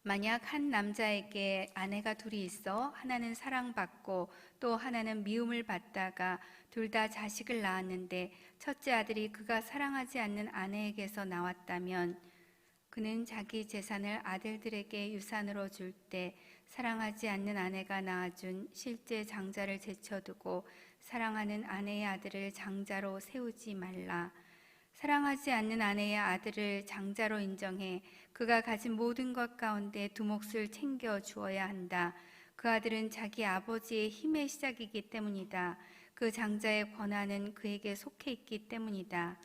만약 한 남자에게 아내가 둘이 있어 하나는 사랑받고 또 하나는 미움을 받다가 둘 다 자식을 낳았는데 첫째 아들이 그가 사랑하지 않는 아내에게서 나왔다면 그는 자기 재산을 아들들에게 유산으로 줄 때 사랑하지 않는 아내가 낳아준 실제 장자를 제쳐두고 사랑하는 아내의 아들을 장자로 세우지 말라. 사랑하지 않는 아내의 아들을 장자로 인정해 그가 가진 모든 것 가운데 두 몫을 챙겨 주어야 한다. 그 아들은 자기 아버지의 힘의 시작이기 때문이다. 그 장자의 권한은 그에게 속해 있기 때문이다.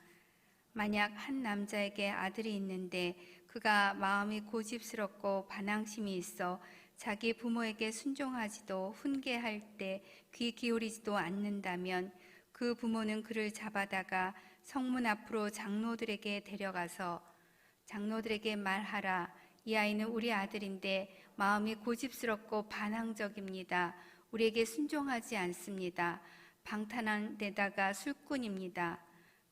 만약 한 남자에게 아들이 있는데 그가 마음이 고집스럽고 반항심이 있어 자기 부모에게 순종하지도 훈계할 때 귀 기울이지도 않는다면 그 부모는 그를 잡아다가 성문 앞으로 장로들에게 데려가서 장로들에게 말하라. 이 아이는 우리 아들인데 마음이 고집스럽고 반항적입니다. 우리에게 순종하지 않습니다. 방탕한 데다가 술꾼입니다.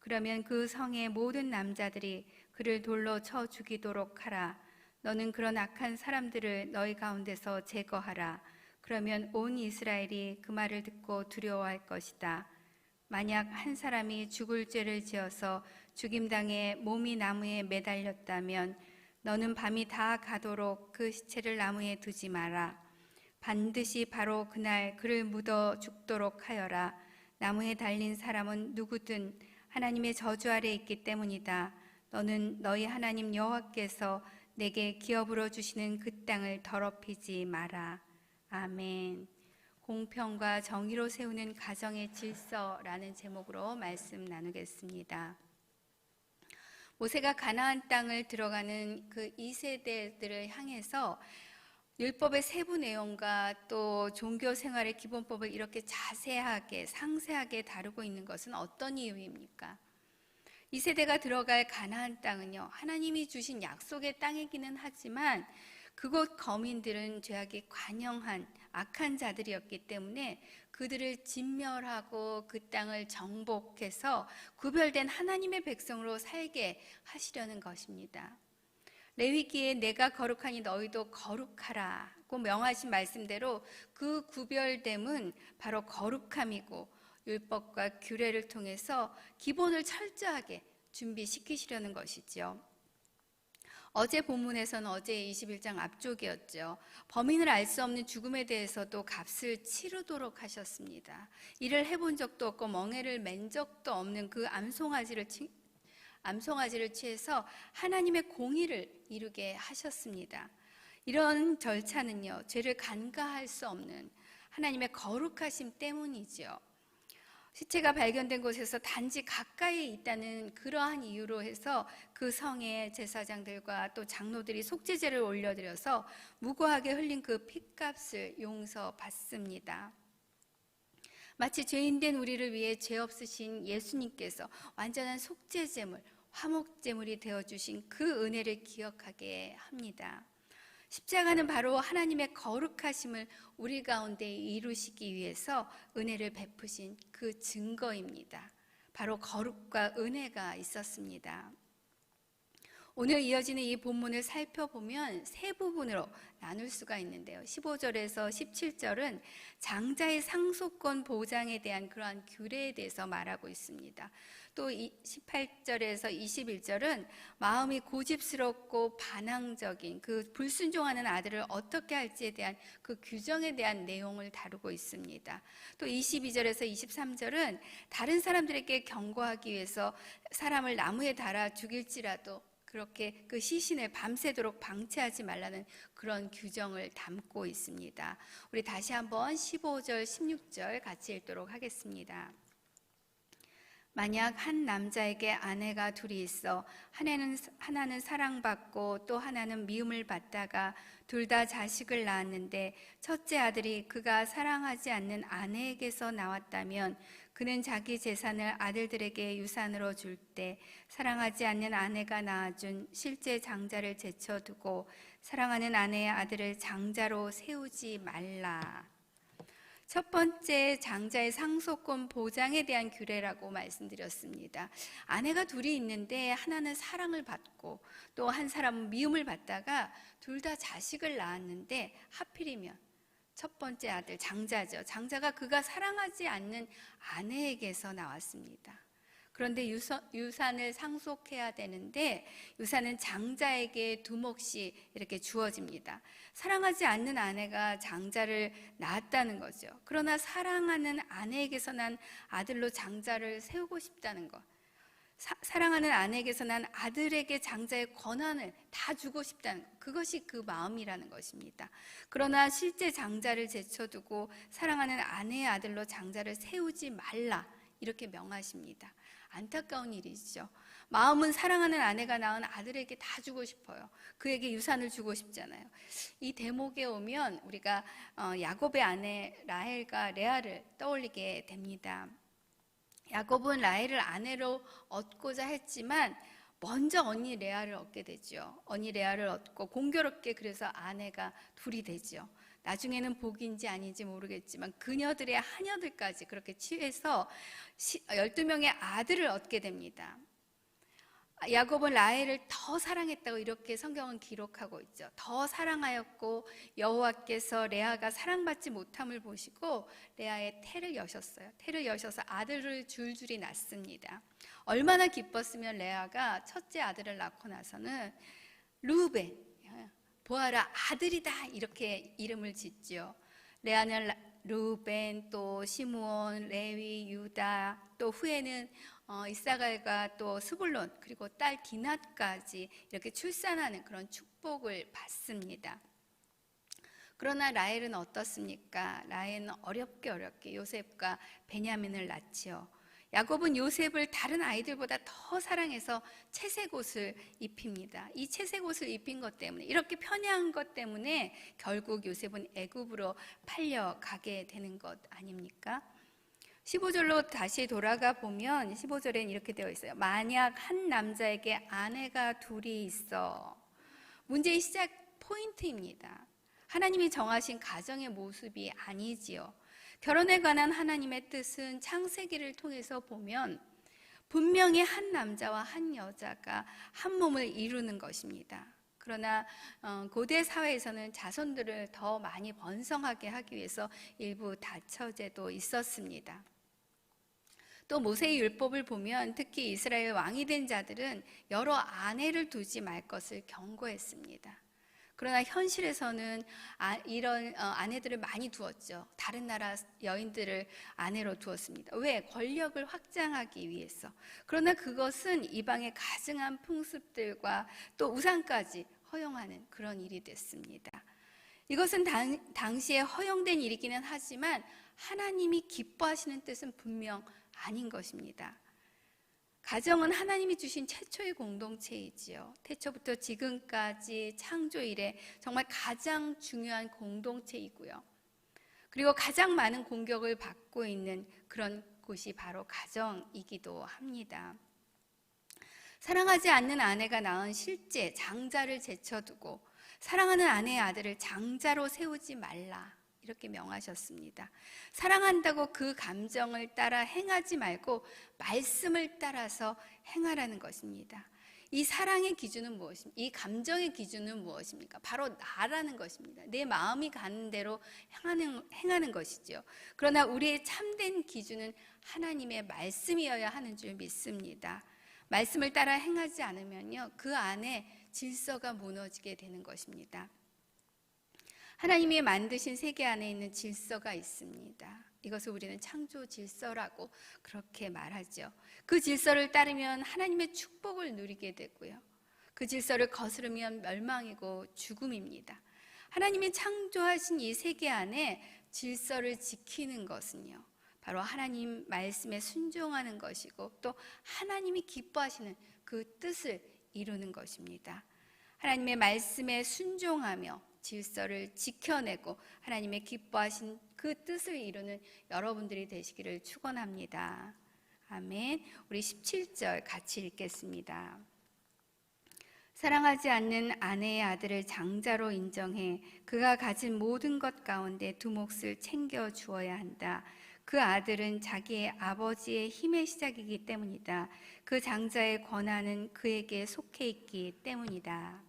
그러면 그 성의 모든 남자들이 그를 돌로 쳐 죽이도록 하라. 너는 그런 악한 사람들을 너희 가운데서 제거하라. 그러면 온 이스라엘이 그 말을 듣고 두려워할 것이다. 만약 한 사람이 죽을 죄를 지어서 죽임당해 몸이 나무에 매달렸다면 너는 밤이 다 가도록 그 시체를 나무에 두지 마라. 반드시 바로 그날 그를 묻어 죽도록 하여라. 나무에 달린 사람은 누구든 하나님의 저주 아래 있기 때문이다. 너는 너희 하나님 여호와께서 내게 기업으로 주시는 그 땅을 더럽히지 마라. 아멘. 공평과 정의로 세우는 가정의 질서라는 제목으로 말씀 나누겠습니다. 모세가 가나안 땅을 들어가는 그 2세대들을 향해서 율법의 세부 내용과 또 종교 생활의 기본법을 이렇게 자세하게 상세하게 다루고 있는 것은 어떤 이유입니까? 이 세대가 들어갈 가나안 땅은요, 하나님이 주신 약속의 땅이기는 하지만 그곳 거민들은 죄악이 관영한 악한 자들이었기 때문에 그들을 진멸하고 그 땅을 정복해서 구별된 하나님의 백성으로 살게 하시려는 것입니다. 레위기에 내가 거룩하니 너희도 거룩하라고 명하신 말씀대로 그 구별됨은 바로 거룩함이고 율법과 규례를 통해서 기본을 철저하게 준비시키시려는 것이죠. 어제 본문에서는 어제 21장 앞쪽이었죠. 범인을 알 수 없는 죽음에 대해서도 값을 치르도록 하셨습니다. 일을 해본 적도 없고 멍에를 맨 적도 없는 그 암송아지를 취해서 하나님의 공의를 이루게 하셨습니다. 이런 절차는요, 죄를 간과할 수 없는 하나님의 거룩하심 때문이죠. 시체가 발견된 곳에서 단지 가까이 있다는 그러한 이유로 해서 그 성의 제사장들과 또 장로들이 속죄제를 올려드려서 무고하게 흘린 그 핏값을 용서받습니다. 마치 죄인된 우리를 위해 죄 없으신 예수님께서 완전한 속죄제물, 화목제물이 되어주신 그 은혜를 기억하게 합니다. 십자가는 바로 하나님의 거룩하심을 우리 가운데 이루시기 위해서 은혜를 베푸신 그 증거입니다. 바로 거룩과 은혜가 있었습니다. 오늘 이어지는 이 본문을 살펴보면 세 부분으로 나눌 수가 있는데요. 15절에서 17절은 장자의 상속권 보장에 대한 그러한 규례에 대해서 말하고 있습니다. 또 18절에서 21절은 마음이 고집스럽고 반항적인 그 불순종하는 아들을 어떻게 할지에 대한 그 규정에 대한 내용을 다루고 있습니다. 또 22절에서 23절은 다른 사람들에게 경고하기 위해서 사람을 나무에 달아 죽일지라도 그렇게 그 시신을 밤새도록 방치하지 말라는 그런 규정을 담고 있습니다. 우리 다시 한번 15절, 16절 같이 읽도록 하겠습니다. 만약 한 남자에게 아내가 둘이 있어 하나는 사랑받고 또 하나는 미움을 받다가 둘 다 자식을 낳았는데 첫째 아들이 그가 사랑하지 않는 아내에게서 나왔다면 그는 자기 재산을 아들들에게 유산으로 줄 때 사랑하지 않는 아내가 낳아준 실제 장자를 제쳐두고 사랑하는 아내의 아들을 장자로 세우지 말라. 첫 번째, 장자의 상속권 보장에 대한 규례라고 말씀드렸습니다. 아내가 둘이 있는데 하나는 사랑을 받고 또 한 사람은 미움을 받다가 둘 다 자식을 낳았는데 하필이면 첫 번째 아들 장자죠. 장자가 그가 사랑하지 않는 아내에게서 나왔습니다. 그런데 유산을 상속해야 되는데 유산은 장자에게 두 몫이 이렇게 주어집니다. 사랑하지 않는 아내가 장자를 낳았다는 거죠. 그러나 사랑하는 아내에게서 난 아들로 장자를 세우고 싶다는 것. 사랑하는 아내에게서 난 아들에게 장자의 권한을 다 주고 싶다는 것. 그것이 그 마음이라는 것입니다. 그러나 실제 장자를 제쳐두고 사랑하는 아내의 아들로 장자를 세우지 말라 이렇게 명하십니다. 안타까운 일이죠. 마음은 사랑하는 아내가 낳은 아들에게 다 주고 싶어요. 그에게 유산을 주고 싶잖아요. 이 대목에 오면 우리가 야곱의 아내 라헬과 레아를 떠올리게 됩니다. 야곱은 라헬을 아내로 얻고자 했지만 먼저 언니 레아를 얻게 되죠. 언니 레아를 얻고 공교롭게 그래서 아내가 둘이 되죠. 나중에는 복인지 아닌지 모르겠지만 그녀들의 하녀들까지 그렇게 취해서 12명의 아들을 얻게 됩니다. 야곱은 라헬을 더 사랑했다고 이렇게 성경은 기록하고 있죠. 더 사랑하였고 여호와께서 레아가 사랑받지 못함을 보시고 레아의 태를 여셨어요. 태를 여셔서 아들을 줄줄이 낳습니다. 얼마나 기뻤으면 레아가 첫째 아들을 낳고 나서는 루벤, 보아라 아들이다 이렇게 이름을 짓죠. 레아는 루벤, 또 시므온, 레위, 유다, 또 후에는 이사갈과 또 스불론 그리고 딸 디낫까지 이렇게 출산하는 그런 축복을 받습니다. 그러나 라헬은 어떻습니까? 라헬은 어렵게 요셉과 베냐민을 낳지요. 야곱은 요셉을 다른 아이들보다 더 사랑해서 채색 옷을 입힙니다. 이 채색 옷을 입힌 것 때문에 이렇게 편애한 것 때문에 결국 요셉은 애굽으로 팔려가게 되는 것 아닙니까? 15절로 다시 돌아가 보면 15절엔 이렇게 되어 있어요. 만약 한 남자에게 아내가 둘이 있어. 문제의 시작 포인트입니다. 하나님이 정하신 가정의 모습이 아니지요. 결혼에 관한 하나님의 뜻은 창세기를 통해서 보면 분명히 한 남자와 한 여자가 한 몸을 이루는 것입니다. 그러나 고대 사회에서는 자손들을 더 많이 번성하게 하기 위해서 일부 다처제도 있었습니다. 또 모세의 율법을 보면 특히 이스라엘 왕이 된 자들은 여러 아내를 두지 말 것을 경고했습니다. 그러나 현실에서는 이런 아내들을 많이 두었죠. 다른 나라 여인들을 아내로 두었습니다. 왜? 권력을 확장하기 위해서. 그러나 그것은 이방의 가증한 풍습들과 또 우상까지 허용하는 그런 일이 됐습니다. 이것은 당시에 허용된 일이기는 하지만 하나님이 기뻐하시는 뜻은 분명 아닌 것입니다. 가정은 하나님이 주신 최초의 공동체이지요. 태초부터 지금까지 창조 이래 정말 가장 중요한 공동체이고요. 그리고 가장 많은 공격을 받고 있는 그런 곳이 바로 가정이기도 합니다. 사랑하지 않는 아내가 낳은 실제 장자를 제쳐두고 사랑하는 아내의 아들을 장자로 세우지 말라. 이렇게 명하셨습니다. 사랑한다고 그 감정을 따라 행하지 말고 말씀을 따라서 행하라는 것입니다. 이 사랑의 기준은 무엇입니까? 이 감정의 기준은 무엇입니까? 바로 나라는 것입니다. 내 마음이 가는 대로 행하는 것이죠. 그러나 우리의 참된 기준은 하나님의 말씀이어야 하는 줄 믿습니다. 말씀을 따라 행하지 않으면요, 그 안에 질서가 무너지게 되는 것입니다. 하나님이 만드신 세계 안에 있는 질서가 있습니다. 이것을 우리는 창조 질서라고 그렇게 말하죠. 그 질서를 따르면 하나님의 축복을 누리게 되고요. 그 질서를 거스르면 멸망이고 죽음입니다. 하나님이 창조하신 이 세계 안에 질서를 지키는 것은요, 바로 하나님 말씀에 순종하는 것이고 또 하나님이 기뻐하시는 그 뜻을 이루는 것입니다. 하나님의 말씀에 순종하며 질서를 지켜내고 하나님의 기뻐하신 그 뜻을 이루는 여러분들이 되시기를 축원합니다. 아멘. 우리 17절 같이 읽겠습니다. 사랑하지 않는 아내의 아들을 장자로 인정해 그가 가진 모든 것 가운데 두 몫을 챙겨 주어야 한다. 그 아들은 자기의 아버지의 힘의 시작이기 때문이다. 그 장자의 권한은 그에게 속해 있기 때문이다.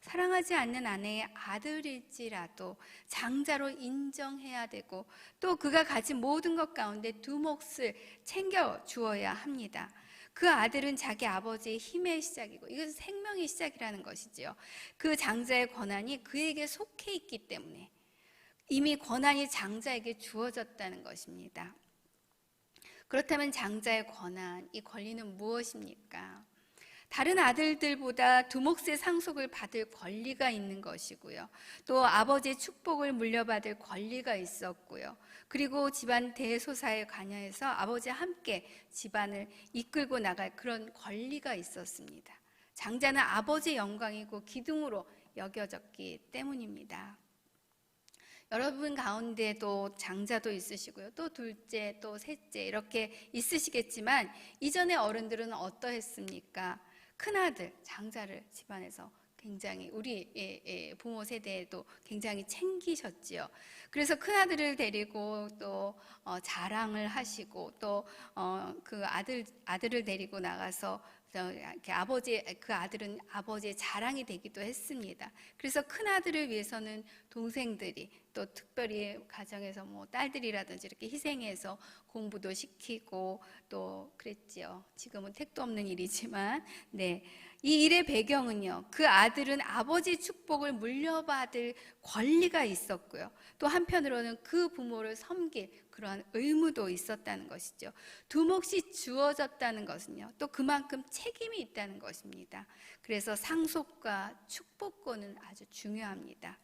사랑하지 않는 아내의 아들일지라도 장자로 인정해야 되고, 또 그가 가진 모든 것 가운데 두 몫을 챙겨 주어야 합니다. 그 아들은 자기 아버지의 힘의 시작이고, 이것은 생명의 시작이라는 것이지요. 그 장자의 권한이 그에게 속해 있기 때문에 이미 권한이 장자에게 주어졌다는 것입니다. 그렇다면 장자의 권한, 이 권리는 무엇입니까? 다른 아들들보다 두 몫의 상속을 받을 권리가 있는 것이고요. 또 아버지의 축복을 물려받을 권리가 있었고요. 그리고 집안 대소사에 관여해서 아버지와 함께 집안을 이끌고 나갈 그런 권리가 있었습니다. 장자는 아버지의 영광이고 기둥으로 여겨졌기 때문입니다. 여러분 가운데도 장자도 있으시고요. 또 둘째, 또 셋째 이렇게 있으시겠지만 이전의 어른들은 어떠했습니까? 큰아들, 장자를 집안에서 굉장히 우리 부모 세대에도 굉장히 챙기셨지요. 그래서 큰아들을 데리고 또 자랑을 하시고 또 그 아들을 데리고 나가서 그 아들은 아버지의 자랑이 되기도 했습니다. 그래서 큰 아들을 위해서는 동생들이 또 특별히 가정에서 뭐 딸들이라든지 이렇게 희생해서 공부도 시키고 또 그랬지요. 지금은 택도 없는 일이지만, 네. 이 일의 배경은요, 그 아들은 아버지 축복을 물려받을 권리가 있었고요. 또 한편으로는 그 부모를 섬길 그러한 의무도 있었다는 것이죠. 두 몫이 주어졌다는 것은요, 또 그만큼 책임이 있다는 것입니다. 그래서 상속과 축복권은 아주 중요합니다.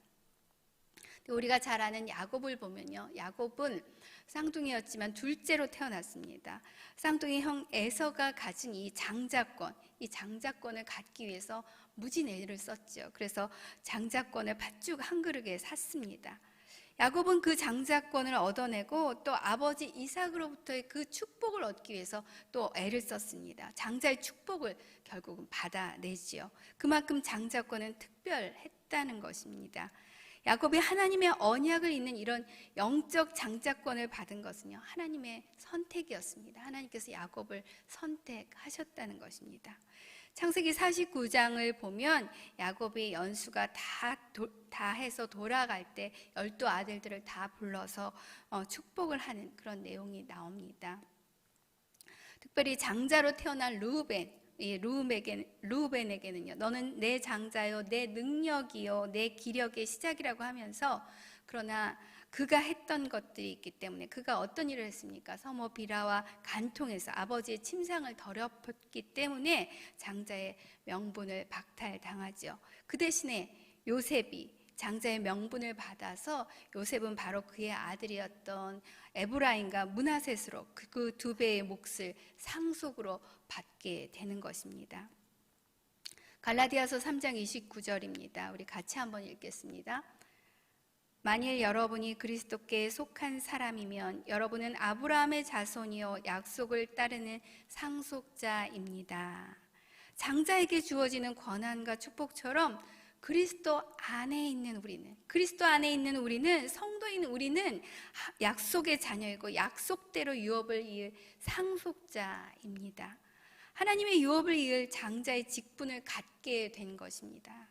우리가 잘 아는 야곱을 보면요, 야곱은 쌍둥이였지만 둘째로 태어났습니다. 쌍둥이 형 에서가 가진 이 장자권을 갖기 위해서 무진 애를 썼죠. 그래서 장자권을 팥죽 한 그릇에 샀습니다. 야곱은 그 장자권을 얻어내고 또 아버지 이삭으로부터의 그 축복을 얻기 위해서 또 애를 썼습니다. 장자의 축복을 결국은 받아내지요. 그만큼 장자권은 특별했다는 것입니다. 야곱이 하나님의 언약을 잇는 이런 영적 장자권을 받은 것은요, 하나님의 선택이었습니다. 하나님께서 야곱을 선택하셨다는 것입니다. 창세기 49장을 보면 야곱이 연수가 다 해서 돌아갈 때 12아들들을 다 불러서 축복을 하는 그런 내용이 나옵니다. 특별히 장자로 태어난 르우벤에게는요, 너는 내 장자요, 내 능력이요, 내 기력의 시작이라고 하면서, 그러나 그가 했던 것들이 있기 때문에, 그가 어떤 일을 했습니까? 서모 비라와 간통해서 아버지의 침상을 더럽혔기 때문에 장자의 명분을 박탈당하죠. 그 대신에 요셉이 장자의 명분을 받아서, 요셉은 바로 그의 아들이었던 에브라임과 므낫셋으로 그 두 배의 몫을 상속으로 받게 되는 것입니다. 갈라디아서 3장 29절입니다. 우리 같이 한번 읽겠습니다. 만일 여러분이 그리스도께 속한 사람이면 여러분은 아브라함의 자손이요 약속을 따르는 상속자입니다. 장자에게 주어지는 권한과 축복처럼 그리스도 안에 있는 우리는 성도인 우리는 약속의 자녀이고 약속대로 유업을 이을 상속자입니다. 하나님의 유업을 이을 장자의 직분을 갖게 된 것입니다.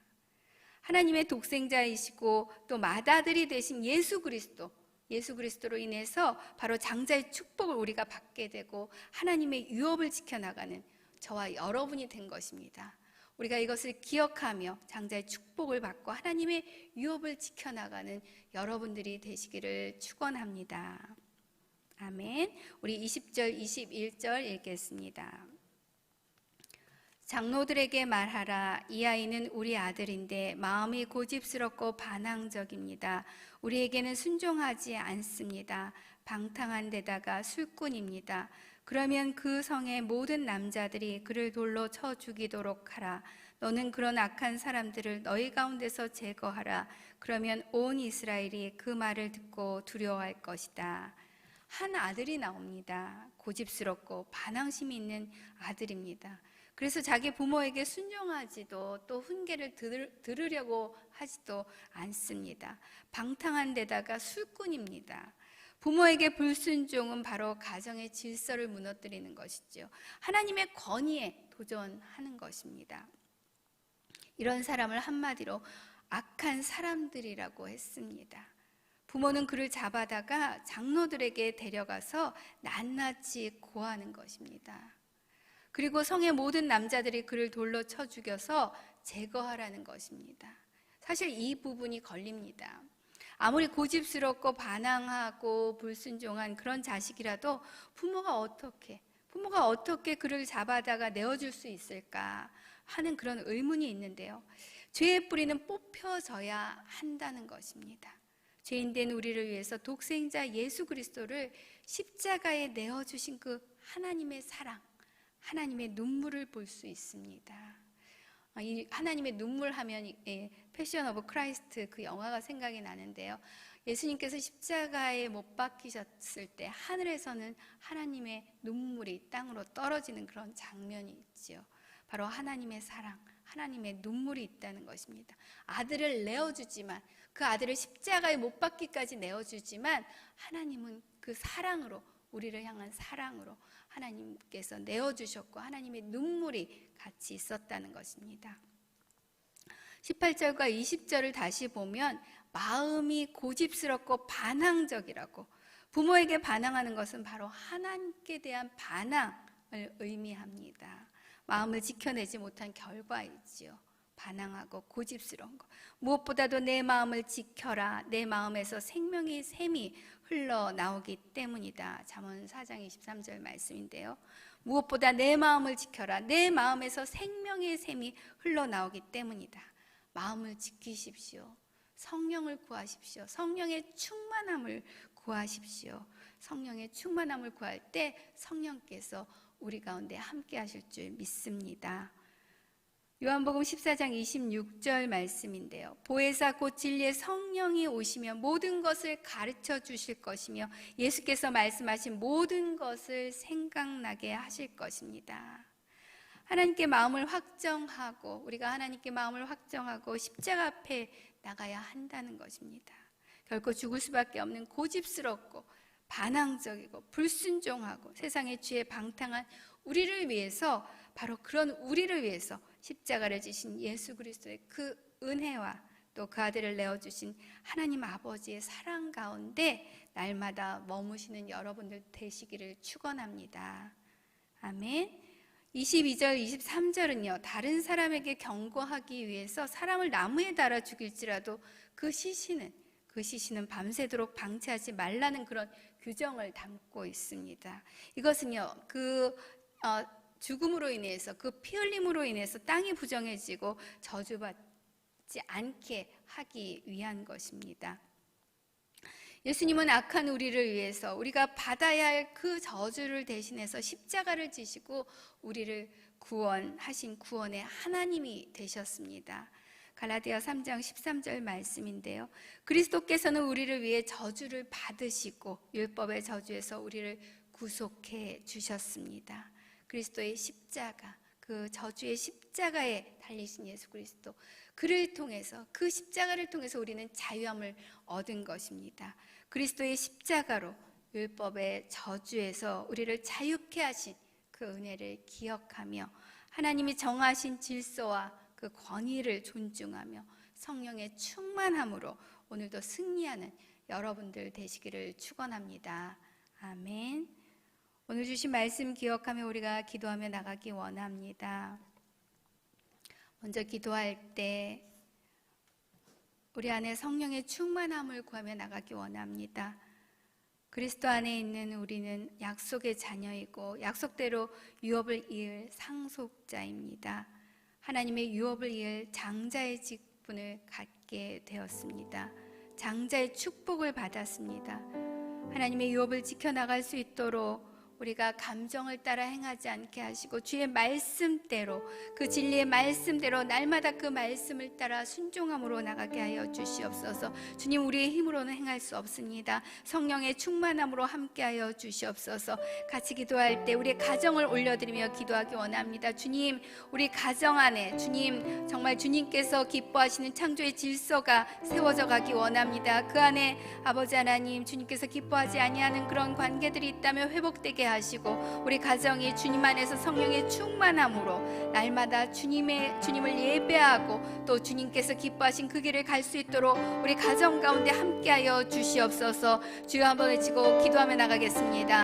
하나님의 독생자이시고 또 맏아들이 되신 예수 그리스도로 인해서 바로 장자의 축복을 우리가 받게 되고 하나님의 유업을 지켜나가는 저와 여러분이 된 것입니다. 우리가 이것을 기억하며 장자의 축복을 받고 하나님의 유업을 지켜나가는 여러분들이 되시기를 축원합니다. 아멘. 우리 20절, 21절 읽겠습니다. 장로들에게 말하라. 이 아이는 우리 아들인데 마음이 고집스럽고 반항적입니다. 우리에게는 순종하지 않습니다. 방탕한 데다가 술꾼입니다. 그러면 그 성의 모든 남자들이 그를 돌로 쳐 죽이도록 하라. 너는 그런 악한 사람들을 너희 가운데서 제거하라. 그러면 온 이스라엘이 그 말을 듣고 두려워할 것이다. 한 아들이 나옵니다. 고집스럽고 반항심이 있는 아들입니다. 그래서 자기 부모에게 순종하지도 또 훈계를 들으려고 하지도 않습니다. 방탕한 데다가 술꾼입니다. 부모에게 불순종은 바로 가정의 질서를 무너뜨리는 것이죠. 하나님의 권위에 도전하는 것입니다. 이런 사람을 한마디로 악한 사람들이라고 했습니다. 부모는 그를 잡아다가 장로들에게 데려가서 낱낱이 고하는 것입니다. 그리고 성의 모든 남자들이 그를 돌로 쳐 죽여서 제거하라는 것입니다. 사실 이 부분이 걸립니다. 아무리 고집스럽고 반항하고 불순종한 그런 자식이라도 부모가 어떻게 그를 잡아다가 내어줄 수 있을까 하는 그런 의문이 있는데요. 죄의 뿌리는 뽑혀져야 한다는 것입니다. 죄인된 우리를 위해서 독생자 예수 그리스도를 십자가에 내어주신 그 하나님의 사랑, 하나님의 눈물을 볼 수 있습니다. 이 하나님의 눈물 하면 패션 오브 크라이스트 그 영화가 생각이 나는데요. 예수님께서 십자가에 못 박히셨을 때 하늘에서는 하나님의 눈물이 땅으로 떨어지는 그런 장면이 있지요. 바로 하나님의 사랑, 하나님의 눈물이 있다는 것입니다. 아들을 내어주지만, 그 아들을 십자가에 못 박기까지 내어주지만 하나님은 그 사랑으로, 우리를 향한 사랑으로 하나님께서 내어주셨고 하나님의 눈물이 같이 있었다는 것입니다. 18절과 20절을 다시 보면 마음이 고집스럽고 반항적이라고, 부모에게 반항하는 것은 바로 하나님께 대한 반항을 의미합니다. 마음을 지켜내지 못한 결과이지요. 반항하고 고집스러운 것. 무엇보다도 내 마음을 지켜라. 내 마음에서 생명의 샘이 흘러나오기 때문이다. 잠언 4장 23절 말씀인데요. 무엇보다 내 마음을 지켜라. 내 마음에서 생명의 샘이 흘러나오기 때문이다. 마음을 지키십시오. 성령을 구하십시오. 성령의 충만함을 구하십시오. 성령의 충만함을 구할 때 성령께서 우리 가운데 함께 하실 줄 믿습니다. 요한복음 14장 26절 말씀인데요. 보혜사 곧 진리의 성령이 오시며 모든 것을 가르쳐 주실 것이며 예수께서 말씀하신 모든 것을 생각나게 하실 것입니다. 하나님께 마음을 확정하고, 우리가 하나님께 마음을 확정하고 십자가 앞에 나가야 한다는 것입니다. 결코 죽을 수밖에 없는 고집스럽고 반항적이고 불순종하고 세상의 죄에 방탕한 우리를 위해서, 바로 그런 우리를 위해서 십자가를 지신 예수 그리스도의 그 은혜와 또 그 아들을 내어주신 하나님 아버지의 사랑 가운데 날마다 머무시는 여러분들 되시기를 축원합니다. 아멘. 22절 23절은요. 다른 사람에게 경고하기 위해서 사람을 나무에 달아 죽일지라도 그 시신은 밤새도록 방치하지 말라는 그런 규정을 담고 있습니다. 이것은요, 죽음으로 인해서, 그 피 흘림으로 인해서 땅이 부정해지고 저주받지 않게 하기 위한 것입니다. 예수님은 악한 우리를 위해서 우리가 받아야 할 그 저주를 대신해서 십자가를 지시고 우리를 구원하신 구원의 하나님이 되셨습니다. 갈라디아 3장 13절 말씀인데요. 그리스도께서는 우리를 위해 저주를 받으시고 율법의 저주에서 우리를 구속해 주셨습니다. 그리스도의 십자가, 그 저주의 십자가에 달리신 예수 그리스도, 그를 통해서, 그 십자가를 통해서 우리는 자유함을 얻은 것입니다. 그리스도의 십자가로 율법의 저주에서 우리를 자유케 하신 그 은혜를 기억하며 하나님이 정하신 질서와 그 권위를 존중하며 성령의 충만함으로 오늘도 승리하는 여러분들 되시기를 축원합니다. 아멘. 오늘 주신 말씀 기억하며 우리가 기도하며 나가기 원합니다. 먼저 기도할 때 우리 안에 성령의 충만함을 구하며 나가기 원합니다. 그리스도 안에 있는 우리는 약속의 자녀이고 약속대로 유업을 이을 상속자입니다. 하나님의 유업을 이을 장자의 직분을 갖게 되었습니다. 장자의 축복을 받았습니다. 하나님의 유업을 지켜나갈 수 있도록 우리가 감정을 따라 행하지 않게 하시고 주의 말씀대로, 그 진리의 말씀대로 날마다 그 말씀을 따라 순종함으로 나가게 하여 주시옵소서. 주님, 우리의 힘으로는 행할 수 없습니다. 성령의 충만함으로 함께하여 주시옵소서. 같이 기도할 때 우리의 가정을 올려드리며 기도하기 원합니다. 주님, 우리 가정 안에 주님, 정말 주님께서 기뻐하시는 창조의 질서가 세워져 가기 원합니다. 그 안에 아버지 하나님, 주님께서 기뻐하지 아니하는 그런 관계들이 있다면 회복되게 하시고, 우리 가정이 주님 안에서 성령의 충만함으로 날마다 주님을 예배하고 또 주님께서 기뻐하신 그 길을 갈 수 있도록 우리 가정 가운데 함께하여 주시옵소서. 주여, 한번 외치고 기도하며 나가겠습니다.